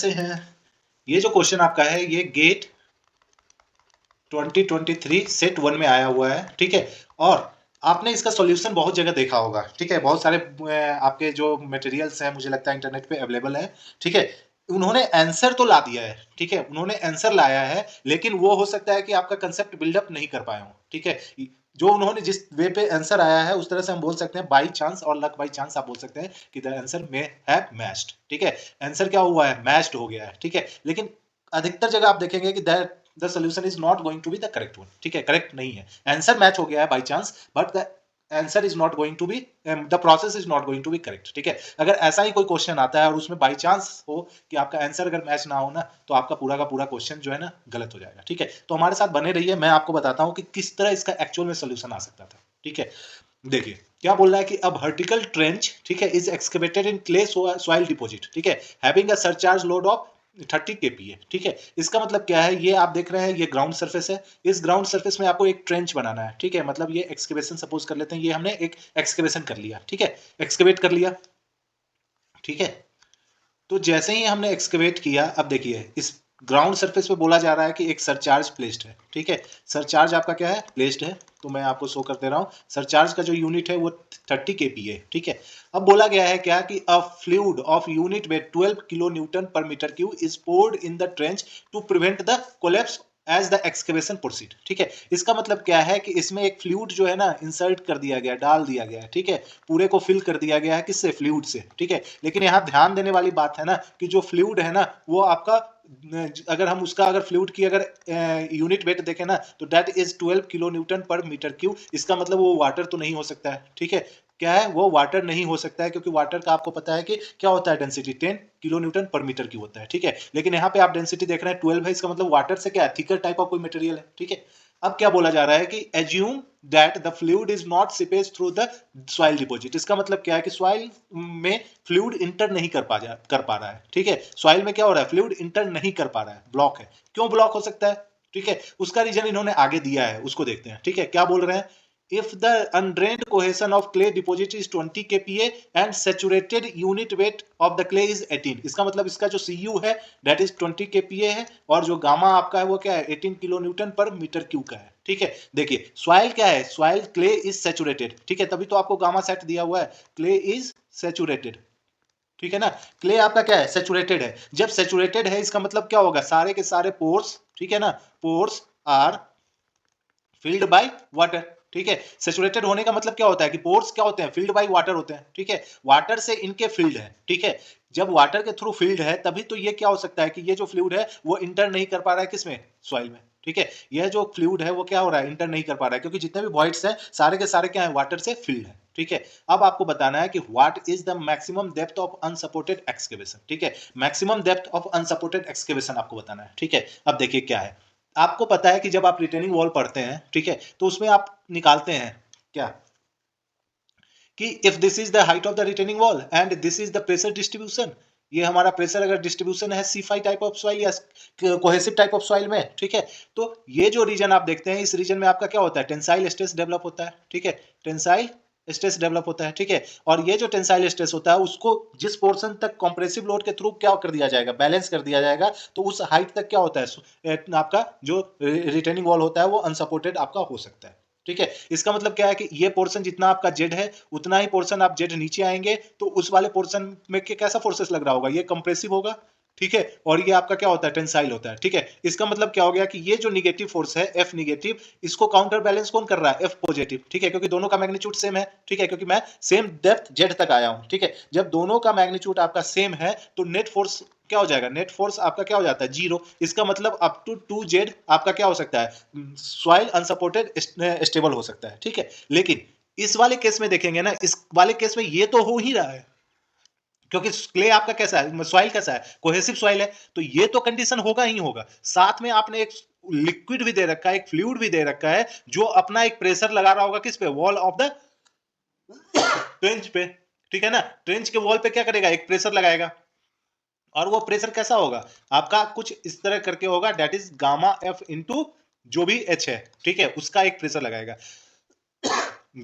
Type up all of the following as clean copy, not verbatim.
से हैं। ये जो क्वेश्चन आपका है ये गेट 2023 सेट 1 में आया हुआ है, ठीक है। और आपने इसका सॉल्यूशन बहुत जगह देखा होगा, ठीक है। बहुत सारे आपके जो मटेरियल्स हैं मुझे लगता है इंटरनेट पे अवेलेबल है, ठीक है। उन्होंने आंसर तो ला दिया है, ठीक है, उन्होंने आंसर लाया है, लेकिन वो हो सकता है कि आपका कंसेप्ट बिल्डअप नहीं कर पाए हो, ठीक है। जो उन्होंने जिस वे पे आंसर आया है उस तरह से हम बोल सकते हैं बाई चांस और लक बाई चांस आप बोल सकते हैं कि the answer may have matched, ठीक है। आंसर क्या हुआ है, मैच्ड हो गया है, ठीक है। लेकिन अधिकतर जगह आप देखेंगे कि the solution is not going to be the correct one, ठीक है, करेक्ट नहीं है। आंसर मैच हो गया है by chance, but the answer is not going to be, the process is not going to be correct, ठीक है। अगर ऐसा ही कोई क्वेश्चन आता है और उसमें बाई चांस हो कि आपका आंसर अगर मैच ना हो ना, तो आपका पूरा का पूरा क्वेश्चन जो है ना गलत हो जाएगा, ठीक है। तो हमारे साथ बने रहिए, मैं आपको बताता हूँ कि किस तरह इसका एक्चुअल में सोल्यूशन आ सकता था, ठीक है। देखिए क्या बोल रहा है कि अब वर्टिकल ट्रेंच, ठीक है, is excavated in clay soil deposit, ठीक है, having a surcharge load of 30 kPa, ठीक है। इसका मतलब क्या है, ये आप देख रहे हैं ये ग्राउंड सरफेस है, इस ग्राउंड सरफेस में आपको एक ट्रेंच बनाना है, ठीक है। मतलब ये एक्सकेवेशन सपोज कर लेते हैं, ये हमने एक एक्सकेवेशन कर लिया, ठीक है, एक्सकेवेट कर लिया, ठीक है। तो जैसे ही हमने एक्सकेवेट किया, अब देखिए इस ग्राउंड सरफेस पे बोला जा रहा है कि एक सरचार्ज प्लेस्ड है, ठीक है। सरचार्ज आपका क्या है, प्लेस्ड है। तो मैं आपको शो कर दे रहा हूं, सरचार्ज का जो यूनिट है वो 30 kPa है, ठीक है। अब बोला गया है क्या कि a fluid of unit weight 12 kilo newton per metre cube is poured in the trench to prevent the collapse as the excavation proceed, ठीक है। इसका मतलब क्या है कि इसमें एक फ्लूइड जो है ना इंसर्ट कर दिया गया, डाल दिया गया है, ठीक है। पूरे को फिल कर दिया गया है, किससे, फ्लूइड से, ठीक है। लेकिन यहाँ ध्यान देने वाली बात है ना कि जो फ्लूइड है ना वो आपका, अगर हम उसका अगर फ्लूइड की अगर यूनिट वेट देखें ना तो that is 12 kilo newton per metre cube. इसका मतलब वो वाटर तो नहीं हो सकता है, ठीक है। क्या है, वो वाटर नहीं हो सकता है, क्योंकि वाटर का आपको पता है कि क्या होता है, density 10 kilo newton per metre cube होता है, ठीक है। लेकिन यहाँ पे आप डेंसिटी देख रहे हैं 12 है, इसका मतलब वाटर से क्या है, थिकर टाइप ऑफ कोई मटेरियल है, ठीक है। अब क्या बोला जा रहा है कि assume that the fluid is not seepage through the soil deposit. इसका मतलब क्या है कि सॉइल में फ्लूइड इंटर नहीं कर पा रहा है, ठीक है। सॉइल में क्या हो रहा है, फ्लूइड इंटर नहीं कर पा रहा है, ब्लॉक है। क्यों ब्लॉक हो सकता है, ठीक है, उसका रीजन इन्होंने आगे दिया है, उसको देखते हैं, ठीक है। क्या बोल रहे हैं, if the undrained cohesion of clay deposit is 20 kPa and saturated unit weight of the clay is 18, इसका मतलब इसका जो Cu है that is 20 kPa है, और जो गामा आपका है वो क्या है, 18 kilo newton per metre cube का है, ठीक है। देखिए सॉइल क्या है, सॉइल क्ले इज सैचुरेटेड, ठीक है, तभी तो आपको गामा सेट दिया हुआ है, क्ले इज सैचुरेटेड, ठीक है ना। क्ले आपका क्या है, सैचुरेटेड है। जब सैचुरेटेड है इसका मतलब क्या होगा, सारे के सारे पोर्स, ठीक है ना, pores are filled by water, ठीक है। सैचुरेटेड होने का मतलब क्या होता है कि पोर्स क्या होते हैं, फिल्ड बाय वाटर होते हैं, ठीक है। वाटर से इनके फिल्ड है, ठीक है। जब वाटर के थ्रू फिल्ड है तभी तो ये क्या हो सकता है कि ये जो फ्लूइड है वो इंटर नहीं कर पा रहा है किसमें, सॉइल में, ठीक है। यह जो फ्लूइड है वो क्या हो रहा है, इंटर नहीं कर पा रहा है, क्योंकि जितने भी वॉइड्स हैं सारे के सारे क्या है, वाटर से फिल्ड है, ठीक है। अब आपको बताना है कि what is the maximum depth of unsupported excavation, ठीक है। Maximum depth of unsupported excavation आपको बताना है, ठीक है। अब देखिए क्या है, आपको पता है कि जब आप रिटेनिंग वॉल पढ़ते हैं, ठीक है, तो उसमें आप निकालते हैं क्या कि if this is the height of the retaining wall and this is the pressure distribution, ये हमारा प्रेशर अगर डिस्ट्रीब्यूशन है C5 टाइप ऑफ सॉइल या कोहेसिव टाइप ऑफ सॉइल में, ठीक है। तो ये जो रीजन आप देखते हैं इस रीजन में आपका क्या होता है, टेंसाइल स्ट्रेस डेवलप होता है, ठीक है, टेंसाइल स्ट्रेस डेवलप होता है, ठीक है। और ये जो टेंसाइल स्ट्रेस होता है उसको जिस पोर्शन तक कंप्रेसिव लोड के थ्रू क्या कर दिया जाएगा, बैलेंस कर दिया जाएगा, तो उस हाइट तक क्या होता है, आपका जो रिटेनिंग वॉल होता है वो अनसपोर्टेड आपका हो सकता है, ठीक है। इसका मतलब क्या है कि ये पोर्शन जितना आपका जेड है उतना ही पोर्शन आप जेड नीचे आएंगे तो उस वाले पोर्शन में कैसा फोर्सेस लग रहा होगा, ये कंप्रेसिव होगा, ठीक है। और ये आपका क्या होता है, टेंसाइल होता है, ठीक है। इसका मतलब क्या हो गया कि ये जो निगेटिव फोर्स है एफ निगेटिव, इसको काउंटर बैलेंस कौन कर रहा है, एफ पॉजिटिव, ठीक है, क्योंकि दोनों का मैग्नीट्यूड सेम है, ठीक है, क्योंकि मैं सेम डेप्थ जेड तक आया हूं, ठीक है। जब दोनों का मैग्नीट्यूड आपका सेम है तो नेट फोर्स क्या हो जाएगा, नेट फोर्स आपका क्या हो जाता है, जीरो। इसका मतलब अप टू 2z आपका क्या हो सकता है, सॉइल अनसपोर्टेड स्टेबल हो सकता है, ठीक है। लेकिन इस वाले केस में देखेंगे ना, इस वाले केस में ये तो हो ही रहा है, क्योंकि क्ले आपका कैसा है, सॉइल कैसा है, कोहेसिव सॉइल है, तो ये तो कंडीशन होगा ही होगा। साथ में आपने एक लिक्विड भी दे रखा है, एक फ्लूइड भी दे रखा है जो अपना एक प्रेशर लगा रहा होगा किस पे, वॉल ऑफ द ट्रेंच पे, ठीक है ना। ट्रेंच के वॉल पे क्या करेगा, एक प्रेशर लगाएगा, और वो प्रेशर कैसा होगा आपका, कुछ इस तरह करके होगा, that is gamma F into जो भी एच है, ठीक है, उसका एक प्रेशर लगाएगा।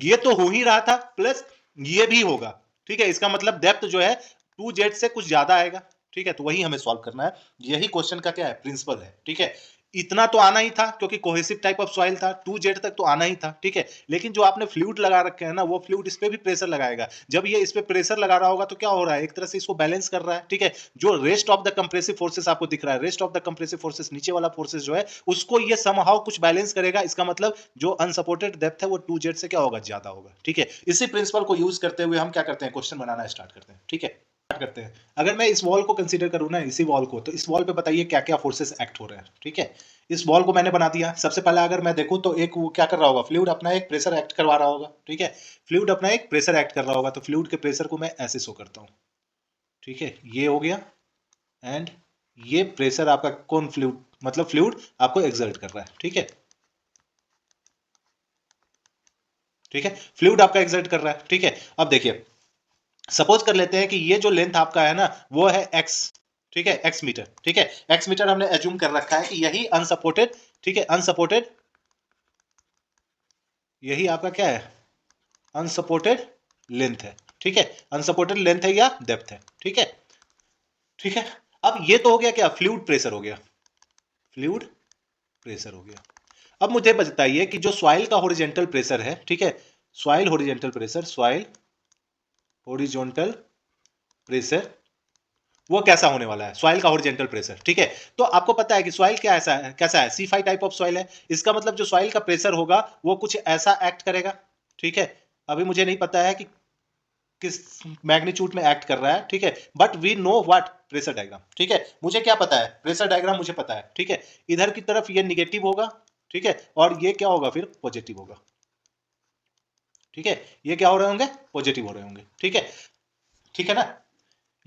ये तो हो ही रहा था, प्लस ये भी होगा, ठीक है। इसका मतलब डेप्थ जो है 2z से कुछ ज्यादा आएगा, ठीक है, तो वही हमें सॉल्व करना है। यही क्वेश्चन का क्या है, प्रिंसिपल है। ठीक है, इतना तो आना ही था क्योंकि कोहेसिव टाइप ऑफ सॉइल था, 2Z तक तो आना ही था। ठीक है, लेकिन जो आपने फ्लूइड लगा रखे हैं ना, वो फ्लूइड इस पे भी प्रेशर लगाएगा। जब ये इस पे प्रेशर लगा रहा होगा तो क्या हो रहा है, एक तरह से इसको बैलेंस कर रहा है। ठीक है, जो rest of the compressive forces आपको दिख रहा है, rest of the compressive forces, नीचे वाला फोर्सेस जो है उसको ये समहाउ कुछ बैलेंस करेगा। इसका मतलब जो अनसपोर्टेड डेप्थ है वो 2Z से क्या होगा, ज्यादा होगा। ठीक है, इसी प्रिंसिपल को यूज करते हुए हम क्या करते हैं, क्वेश्चन बनाना स्टार्ट करते हैं। ठीक है, करते हैं। अगर मैं इस वॉल को कंसीडर करूं ना, इसी वॉल को, तो इस वॉल पे बताइए क्या क्या फोर्सेस एक्ट हो रहे हैं। ठीक है, इस वॉल को मैंने बना दिया। सबसे पहले अगर मैं देखूं तो एक वो क्या कर रहा होगा, फ्लूइड अपना एक प्रेशर एक्ट करवा रहा होगा। ठीक है, फ्लूइड अपना एक प्रेशर एक्ट कर रहा होगा, तो फ्लूइड के प्रेशर को मैं ऐसे शो करता हूं। ठीक है, ये हो गया, एंड ये प्रेशर आपका कौन, फ्लूइड मतलब फ्लूइड आपको एक्सर्ट कर रहा है। ठीक है, ठीक है, फ्लूइड आपका एक्सर्ट कर रहा है। ठीक है, अब देखिए, सपोज कर लेते हैं कि ये जो लेंथ आपका है ना वो है x। ठीक है, x मीटर। ठीक है, x मीटर हमने एज्यूम कर रखा है कि यही अनसपोर्टेड, ठीक है, अनसपोर्टेड, यही आपका क्या है, अनसपोर्टेड लेंथ है। ठीक है, अनसपोर्टेड लेंथ है या डेप्थ है। ठीक है, ठीक है, अब ये तो हो गया क्या, फ्लूइड प्रेशर हो गया, फ्लूइड प्रेशर हो गया। अब मुझे बताइए कि जो सॉइल का हॉरिजॉन्टल प्रेशर है, ठीक है, soil horizontal pressure, soil horizontal pressure वो कैसा होने वाला है, सॉइल का हॉरिजॉन्टल प्रेशर। ठीक है, तो आपको पता है कि सॉइल क्या ऐसा है, कैसा है, C5 टाइप ऑफ सॉइल है। इसका मतलब जो सॉइल का प्रेशर होगा वो कुछ ऐसा एक्ट करेगा। ठीक है, अभी मुझे नहीं पता है कि किस मैग्नीट्यूड में एक्ट कर रहा है। ठीक है, but we know what, pressure diagram. ठीक है, मुझे क्या पता है, प्रेशर डायग्राम मुझे पता है। ठीक है, इधर की तरफ ये निगेटिव होगा। ठीक है, और ये क्या होगा, फिर पॉजिटिव होगा। ठीक है, ये क्या हो रहे होंगे, पॉजिटिव हो रहे होंगे। ठीक है, ठीक है ना,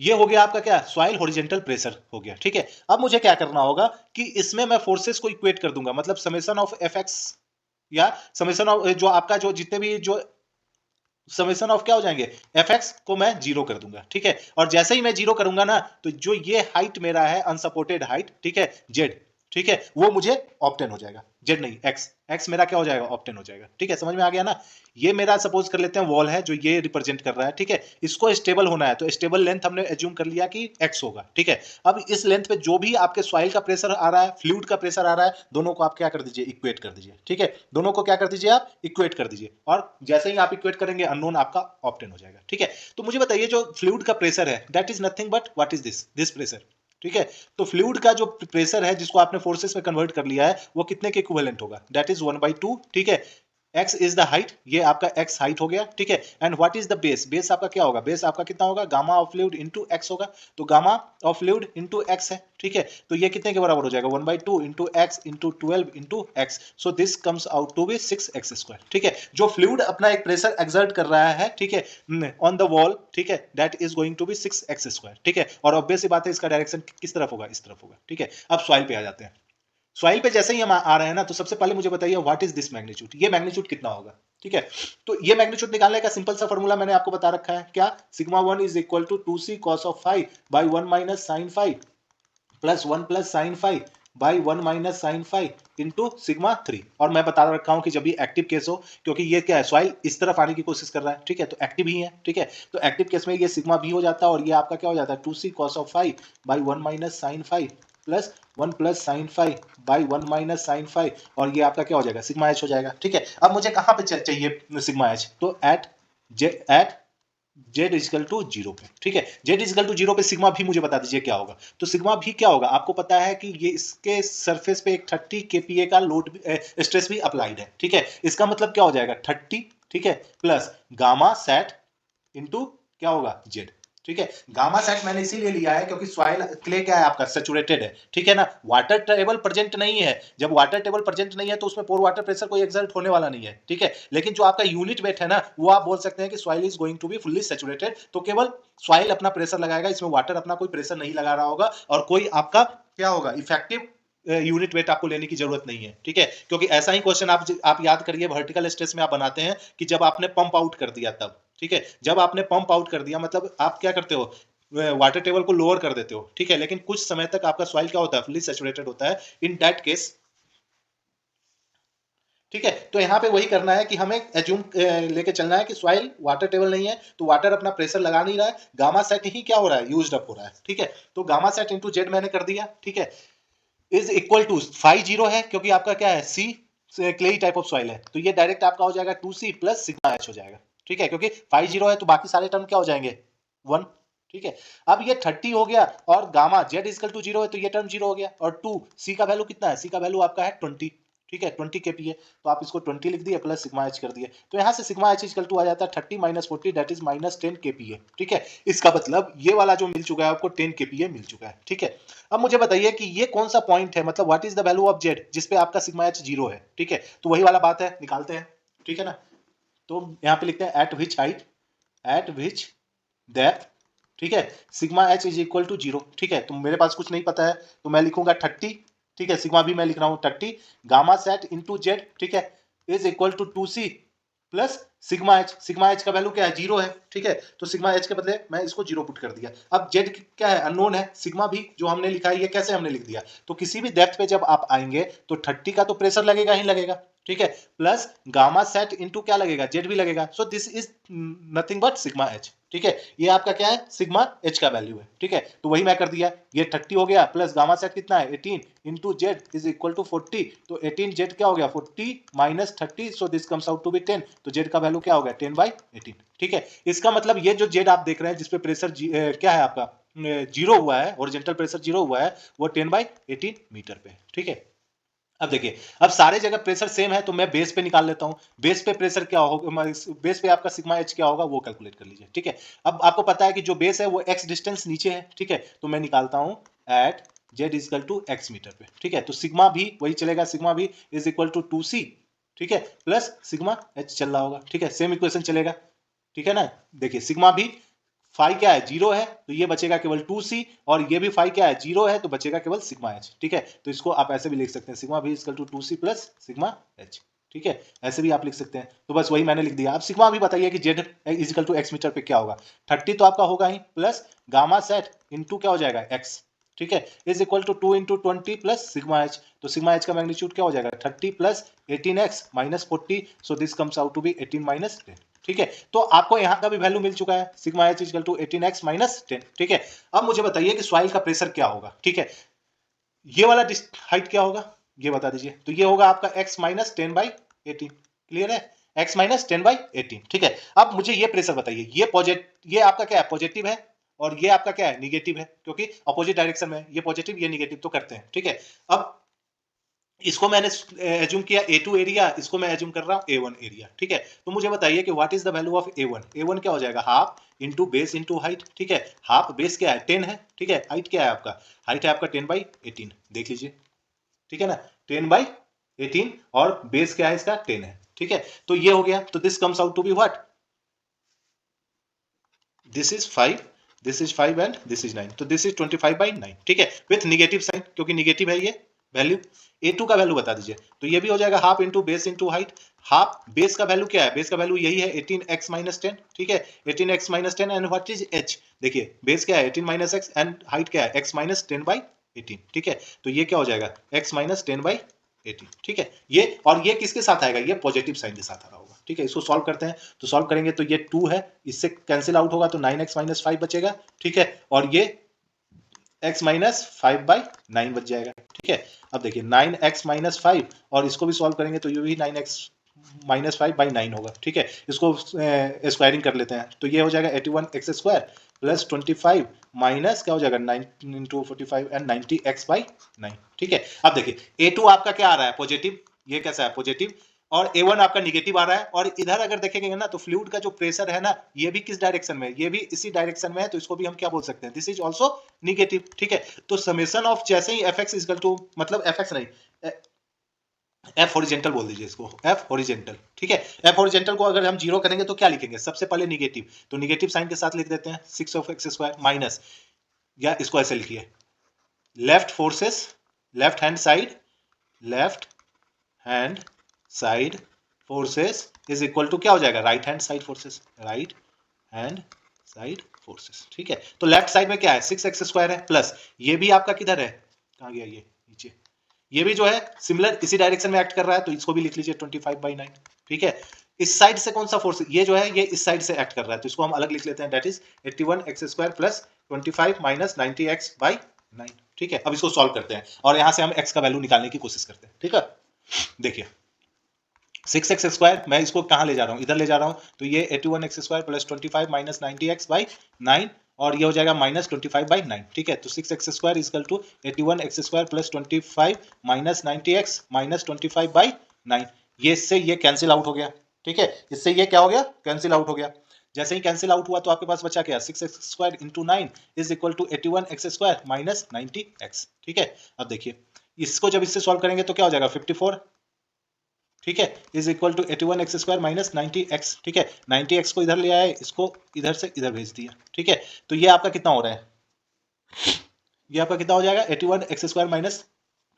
ये हो गया आपका क्या, सॉइल हॉरिजॉन्टल प्रेशर हो गया। ठीक है, अब मुझे क्या करना होगा कि इसमें मैं फोर्सेस को इक्वेट कर दूंगा, मतलब समेशन ऑफ एफ एक्स या समेशन ऑफ जो आपका जो जितने भी जो समेशन ऑफ क्या हो जाएंगे, एफ एक्स को मैं जीरो कर दूंगा। ठीक है, और जैसे ही मैं जीरो करूंगा ना, तो जो ये हाइट मेरा है अनसपोर्टेड हाइट, ठीक है, जेड, ठीक है, वो मुझे ऑप्टेन हो जाएगा। जेड नहीं, एक्स, एक्स मेरा क्या हो जाएगा, ऑप्टेन हो जाएगा। ठीक है, समझ में आ गया ना। ये मेरा सपोज कर लेते हैं वॉल है जो ये रिप्रेजेंट कर रहा है। ठीक है, इसको स्टेबल होना है, तो स्टेबल लेंथ हमने एज्यूम कर लिया कि एक्स होगा। ठीक है, अब इस लेंथ पे जो भी आपके सॉइल का प्रेशर आ रहा है, फ्लूइड का प्रेशर आ रहा है, दोनों को आप क्या कर दीजिए, इक्वेट कर दीजिए। ठीक है, दोनों को क्या कर दीजिए, आप इक्वेट कर दीजिए, और जैसे ही आप इक्वेट करेंगे अननोन आपका ऑप्टेन हो जाएगा। ठीक है, तो मुझे बताइए जो फ्लूइड का प्रेशर है, that is nothing but what is this pressure. ठीक है, तो फ्लूइड का जो प्रेशर है जिसको आपने फोर्सेस में कन्वर्ट कर लिया है, वो कितने के इक्विवेलेंट होगा, दैट इज 1/2। ठीक है, x इज द हाइट, ये आपका x हाइट हो गया। ठीक है, and what is the base, base आपका क्या होगा, बेस आपका कितना होगा, gamma of fluid into x होगा, तो gamma of fluid into x है। ठीक है, तो ये कितने के बराबर हो जाएगा, 1/2 into x into 12 into x, so this comes out to be 6x²। ठीक है, जो फ्लूइड अपना एक प्रेशर एक्सर्ट कर रहा है, ठीक है, ऑन द वॉल, ठीक है, that is going to be 6x²। ठीक है, और ऑब्वियस सी बात है इसका डायरेक्शन किस तरफ होगा, इस तरफ होगा। ठीक है, अब सॉइल पे आ जाते हैं। सॉइल पे जैसे ही हम आ रहे हैं ना, तो सबसे पहले मुझे बताइए व्हाट इज दिस मैग्नीट्यूड, ये मैग्नीट्यूड कितना होगा। ठीक है, तो ये मैग्नीट्यूड निकालने का सिंपल सा फॉर्मूला मैंने आपको बता रखा है, क्या, sigma 1 is equal to 2c cos of five by 1 minus sine five plus 1 plus sine five by 1 minus sine five into sigma 3। और मैं बता रखा हूं कि जब ये एक्टिव केस हो, क्योंकि ये क्या है, सॉइल इस तरफ आने की कोशिश कर रहा है। ठीक है, तो एक्टिव ही है। ठीक है, तो एक्टिव केस में ये सिग्मा भी हो जाता है, और ये आपका क्या हो जाता है, 2c cos of five by 1 minus sine five plus 1 plus sine five by 1 minus sine five, और ये आपका क्या हो जाएगा, सिग्मा एच हो जाएगा। ठीक है, अब मुझे कहां पे चाहिए सिग्मा एच, तो at z equal to zero पे। ठीक है, जेड इजिकल टू जीरो पे सिग्मा भी मुझे बता दीजिए क्या होगा। तो सिग्मा भी क्या होगा, आपको पता है कि ये इसके सरफेस पे एक 30 kPa का लोड स्ट्रेस भी अप्लाइड है। ठीक है, इसका मतलब क्या हो जाएगा, 30, ठीक है, प्लस गामा सेट इंटू क्या होगा, जेड। ठीक है, गामा सेट मैंने इसीलिए लिया है क्योंकि सॉइल क्ले क्या है आपका, सैचुरेटेड है। ठीक है ना, वाटर टेबल प्रेजेंट नहीं है, जब वाटर टेबल प्रेजेंट नहीं है तो उसमें पोर वाटर प्रेशर कोई एक्सर्ट होने वाला नहीं है। ठीक है, लेकिन जो आपका यूनिट वेट है ना, वो आप बोल सकते हैं कि soil is going to be fully saturated, तो केवल सॉइल अपना प्रेशर लगाएगा, इसमें वाटर अपना कोई प्रेशर नहीं लगा रहा होगा, और कोई आपका क्या होगा, इफेक्टिव यूनिट वेट आपको लेने की जरूरत नहीं है। ठीक है, क्योंकि ऐसा ही क्वेश्चन आप याद करिए वर्टिकल स्ट्रेस में आप बनाते हैं कि जब आपने पंप आउट कर दिया तब। ठीक है, जब आपने पंप आउट कर दिया मतलब आप क्या करते हो, वाटर टेबल को लोअर कर देते हो। ठीक है, लेकिन कुछ समय तक आपका सॉइल क्या होता है, फुल्ली सैचुरेटेड होता है। इन दैट केस ठीक है। तो यहाँ पे वही करना है कि हमें एज्यूम लेके चलना है कि सॉइल वाटर टेबल नहीं है, तो वाटर अपना प्रेशर लगा नहीं रहा है, गामा सेट ही क्या हो रहा है, यूज्ड अप हो रहा है। ठीक है, तो गामा सेट इंटू जेड मैंने कर दिया। ठीक है, is equal to phi zero है क्योंकि आपका क्या है, c clay type of soil है, तो ये डायरेक्ट आपका हो जाएगा 2c प्लस सिग्मा एच हो जाएगा। ठीक है, क्योंकि फाई जीरो है तो बाकी सारे टर्म क्या हो जाएंगे, 1। ठीक है, अब ये 30 हो गया और gamma z equal to zero है तो ये टर्म जीरो हो गया, और 2 सी का वैल्यू कितना है, सी का वैल्यू आपका है 20। ठीक है, 20 के पी है, तो आप इसको 20 लिख दिए प्लस सिग्मा एच कर दिए, तो यहाँ से सिग्मा एच इजकल टू आ जाता है 30 माइनस 40 दैट इज माइनस 10 के पी है। ठीक है, इसका मतलब ये वाला जो मिल चुका है आपको 10 के पी मिल चुका है। ठीक है, अब मुझे बताइए कि ये कौन सा पॉइंट है, मतलब what is the value of Z जिसपे आपका सिग्मा एच जीरो है। ठीक है, तो वही वाला बात है, निकालते हैं। ठीक है ना, तो यहाँ पे लिखते हैं at which height, at which depth, ठीक है, sigma h is equal to zero. ठीक है, तो मेरे पास कुछ नहीं पता है तो मैं लिखूंगा 30। ठीक है, सिग्मा भी मैं लिख रहा हूँ 30, गामा सेट इंटू जेड, ठीक है, is equal to 2c plus sigma h. Sigma h का वैल्यू क्या है, जीरो है। ठीक है, तो सिग्मा एच के बदले मैं इसको जीरो पुट कर दिया। अब जेड क्या है, अननोन है। सिग्मा भी जो हमने लिखा है ये कैसे हमने लिख दिया, तो किसी भी डेप्थ पे जब आप आएंगे तो 30 का तो प्रेशर लगेगा ही लगेगा। ठीक है, प्लस गामा सेट इंटू क्या लगेगा, जेड भी लगेगा, so this is nothing but sigma h. ठीक है, ये आपका क्या है, सिग्मा एच का वैल्यू है। ठीक है, तो वही मैं कर दिया, ये 30 हो गया प्लस गामा सेट कितना है 18 into z is equal to 40, तो 18 जेड क्या हो गया 40 minus 30, so this comes out to be 10, तो जेड का वैल्यू क्या हो गया 10/18। ठीक है, इसका मतलब ये जो जेड आप देख रहे हैं जिसपे प्रेशर क्या है आपका जीरो हुआ है, ओरिजेंटल प्रेशर जीरो हुआ है, वो 10/18 मीटर पे। ठीक है, अब देखिए, अब सारे जगह प्रेशर सेम है तो मैं बेस पे निकाल लेता हूं, बेस पे प्रेशर क्या होगा, बेस पे आपका सिग्मा एच क्या होगा वो कैलकुलेट कर लीजिए। ठीक है, अब आपको पता है कि जो बेस है वो एक्स डिस्टेंस नीचे है। ठीक है, तो मैं निकालता हूं at z is equal to x metre पे। ठीक है, तो सिग्मा भी वही चलेगा, सिग्मा भी इज इक्वल टू 2c, ठीक है, प्लस सिग्मा एच चल रहा होगा। ठीक है, सेम इक्वेशन चलेगा। ठीक है ना, देखिए सिग्मा भी फाई क्या है, जीरो है, तो ये बचेगा केवल 2c, और ये भी फाई क्या है, जीरो है, तो बचेगा केवल सिग्मा एच। ठीक है, तो इसको आप ऐसे भी लिख सकते हैं, सिग्मा भी equal to 2c plus sigma h. ठीक है, ऐसे भी आप लिख सकते हैं, तो बस वही मैंने लिख दिया। आप सिग्मा भी बताइए कि z equal to x metre पे क्या होगा, 30 तो आपका होगा ही, प्लस गामा सेट इंटू क्या हो जाएगा एक्स। ठीक है, is equal to 2 into 20 plus sigma h, तो सिग्मा एच का मैग्नीट्यूड क्या हो जाएगा 30 plus 18x minus 40, so this comes out to be 18 minus 10। ठीक है, तो आपको यहाँ का भी वैल्यू मिल चुका है, sigma h equal to 18x minus 10। ठीक है, अब मुझे बताइए कि सॉइल का प्रेशर क्या होगा। ठीक है, ये वाला हाइट क्या होगा ये बता दीजिए, तो ये होगा आपका x माइनस 10/18। क्लियर है, x माइनस 10/18। ठीक है, अब मुझे ये प्रेशर बताइए, ये ये आपका क्या है, पॉजिटिव है, और ये आपका क्या है, निगेटिव है, क्योंकि अपोजिट डायरेक्शन में, ये पॉजिटिव ये निगेटिव, तो करते हैं। ठीक है, अब इसको मैंने एज्यूम किया A2 एरिया, इसको मैं एज्यूम कर रहा हूँ A1 एरिया। ठीक है, तो मुझे बताइए कि what is the value of A1। A1 क्या हो जाएगा, half into base into height. ठीक है, हाफ बेस क्या है 10 है, ठीक है, हाइट क्या है आपका, हाइट है आपका 10/18, देख लीजिए। ठीक है ना, 10/18, और बेस क्या है इसका 10 है। ठीक है, तो ये हो गया, तो this comes out to be what, this is 5, this is 5 and this is 9, तो दिस इज 25/9। ठीक है, विथ निगेटिव साइन, क्योंकि निगेटिव है ये वैल्यू। A2 का वैल्यू बता दीजिए, तो ये भी हो जाएगा half into base into height. Half base का वैल्यू क्या है, बेस का वैल्यू यही है 18x माइनस 10। ठीक है, 18x minus 10, and what is h, देखिए बेस क्या है 18 माइनस x, एंड हाइट क्या है x माइनस 10/18। ठीक है, तो ये क्या हो जाएगा x माइनस 10/18। ठीक है, ये और ये किसके साथ आएगा, ये पॉजिटिव साइन के साथ आ रहा होगा। ठीक है, इसको सॉल्व करते हैं, तो सॉल्व करेंगे तो ये 2 है, इससे कैंसिल आउट होगा तो 9x माइनस 5 बचेगा। ठीक है, और ये x माइनस 5/9 बच जाएगा। ठीक है, अब देखिए 9x माइनस 5, और इसको भी सॉल्व करेंगे तो ये भी 9x माइनस 5/9 होगा। ठीक है, इसको स्क्वायरिंग कर लेते हैं, तो ये हो जाएगा 81x स्क्वायर प्लस 25 माइनस क्या हो जाएगा 9 इंटू 45 एंड 90x/9। ठीक है, अब देखिए A2 आपका क्या आ रहा है, पॉजिटिव, ये कैसा है पॉजिटिव, और A1 आपका निगेटिव आ रहा है, और इधर अगर देखेंगे ना तो फ्लूइड का जो प्रेशर है ना, ये भी किस डायरेक्शन में है, ये भी इसी डायरेक्शन में है, तो इसको भी हम क्या बोल सकते हैं, दिस इज आल्सो निगेटिव। ठीक है, तो समेशन ऑफ जैसे ही fx इक्वल टू, मतलब fx नहीं, एफ हॉरिजेंटल बोल दीजिए इसको, एफ हॉरिजेंटल। ठीक है, एफ हॉरिजेंटल को अगर हम जीरो करेंगे तो क्या लिखेंगे, सबसे पहले निगेटिव, तो निगेटिव साइन के साथ लिख देते हैं 6x² माइनस, या इसको ऐसे लिखिए, left forces, left hand side, left hand side forces is equal to क्या हो जाएगा, right hand side forces, right hand side forces. ठीक है, तो लेफ्ट साइड में क्या है 6x² है, प्लस ये भी आपका किधर है, कहाँ गया ये नीचे, ये भी जो है सिमिलर इसी डायरेक्शन में एक्ट कर रहा है, तो इसको भी लिख लीजिए 25/9। ठीक है, इस साइड से कौन सा फोर्स, ये जो है ये इस साइड से एक्ट कर रहा है, तो इसको हम अलग लिख लेते हैं, that is 81x² plus 25 minus 90x/9। ठीक है, अब इसको सॉल्व करते हैं और यहां से हम x का वैल्यू निकालने की कोशिश करते हैं। ठीक है, देखिए 6x² मैं इसको कहां ले जा रहा हूं, इधर ले जा रहा हूं, तो ये 81x² प्लस 25 माइनस 90x/9 और ये हो जाएगा माइनस 25/9। ठीक है, तो 6x² equal to 81x² plus 25 minus 90x minus 25/9। ये इससे ये कैंसिल आउट हो गया। ठीक है, इससे ये क्या हो गया, कैंसिल आउट हो गया। जैसे ही कैंसिल आउट हुआ तो आपके पास बचा क्या, 6x² into 9 is equal to 81x² minus 90x। ठीक है, अब देखिए इसको जब इससे सॉल्व करेंगे तो क्या हो जाएगा 54। ठीक है, is equal to 81x² minus 90x। ठीक है, 90x को इधर ले आए, इसको इधर से इधर भेज दिया। ठीक है, तो ये आपका कितना हो रहा है, ये आपका कितना हो जाएगा 81x² minus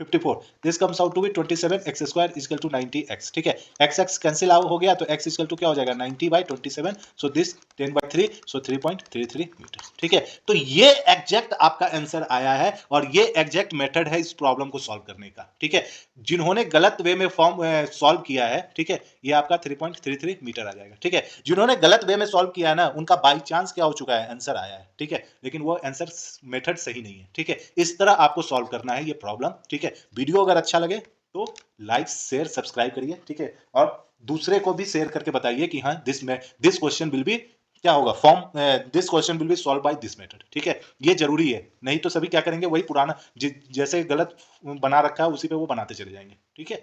54, this comes out to be 27x² equal to 90x। ठीक है, x कैंसिल आउट हो गया तो x इक्वल टू क्या हो जाएगा 90/27, सो दिस 10/3, सो 3.33 मीटर। ठीक है, तो ये एग्जैक्ट आपका आंसर आया है और ये एग्जैक्ट मेथड है इस प्रॉब्लम को सॉल्व करने का। ठीक है, जिन्होंने गलत वे में फॉर्म सॉल्व किया है, ठीक है, ये आपका 3.33 मीटर आ जाएगा। ठीक है, जिन्होंने गलत वे में सॉल्व किया है ना, उनका बाई चांस क्या हो चुका है, आंसर आया है। ठीक है, लेकिन वो आंसर मेथड सही नहीं है। ठीक है, इस तरह आपको सॉल्व करना है ये प्रॉब्लम। ठीक है, वीडियो अगर अच्छा लगे तो लाइक शेयर सब्सक्राइब करिए। ठीक है, और दूसरे को भी शेयर करके बताइए कि हाँ दिस क्वेश्चन विल बी क्या होगा, form this question will be solve by this method. ठीक है, ये जरूरी है, नहीं तो सभी क्या करेंगे, वही पुराना जैसे गलत बना रखा है उसी पे वो बनाते चले जाएंगे। ठीक है।